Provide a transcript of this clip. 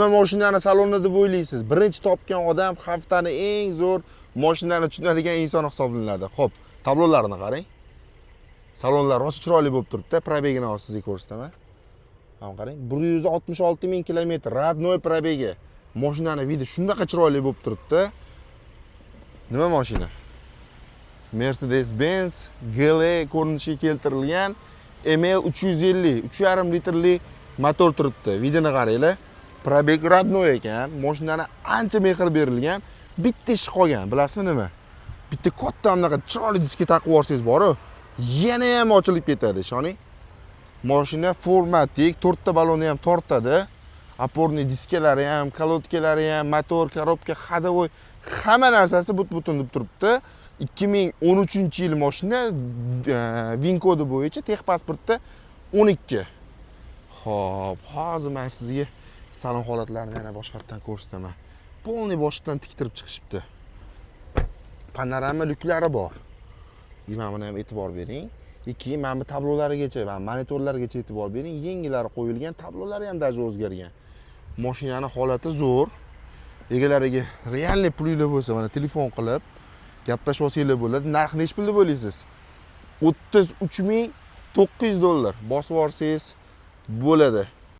Nima mashinani salonida deb o'ylaysiz? Birinchi topgan odam haftaning eng zo'r mashinani tushunadigan inson hisoblanadi. Xo'p, tablolarini qarang. Salonlar rosa chiroyli bo'lib turibdi. Probegini sizga ko'rsataman. Ham qarang, 166 ming kilometr radnoy probegi. Mashinani vidi shunaqa chiroyli bo'lib turibdi. Nima mashina? Mercedes-Benz GLE ko'rinishiga keltirilgan ML 350, 3,5 litrli motor turibdi. Vidini qaranglar. Probeg radnoy ekan. Mashinani ancha mehr berilgan. Bitta ish qolgan, bilasizmi nima? Bitta katta anaqa chiroyli diska taqib olsangiz bor-ku, yana ham ochilib ketadi, ishoning. Mashina formatik, 4 ta balonni ham tortadi. Oporniy diskalari ham, kolodkalari ham, motor, korobka, hadovoy hamma narsasi but-butun deb turibdi. 2013-yil mashina VIN kodi bo'yicha texpasportda 12. Xo'p, hozir men sizga salon holatlarini yana boshqatdan ko'rsataman. Polni boshdan tiktirib chiqishibdi. Panorama lyuklari bor. Mana buni ham e'tibor bering. Mana bu tablolarigacha va monitorlargacha e'tibor bering. Yengilari qo'yilgan, tablolari ham даже o'zgargan. Mashinani holati zo'r. Egalariga realniy pulinglar bo'lsa, mana telefon qilib gaplashib olsanglar bo'ladi. Narx nech pul deb o'ylaysiz? 33,900 dollar bosib olsangiz bo'ladi.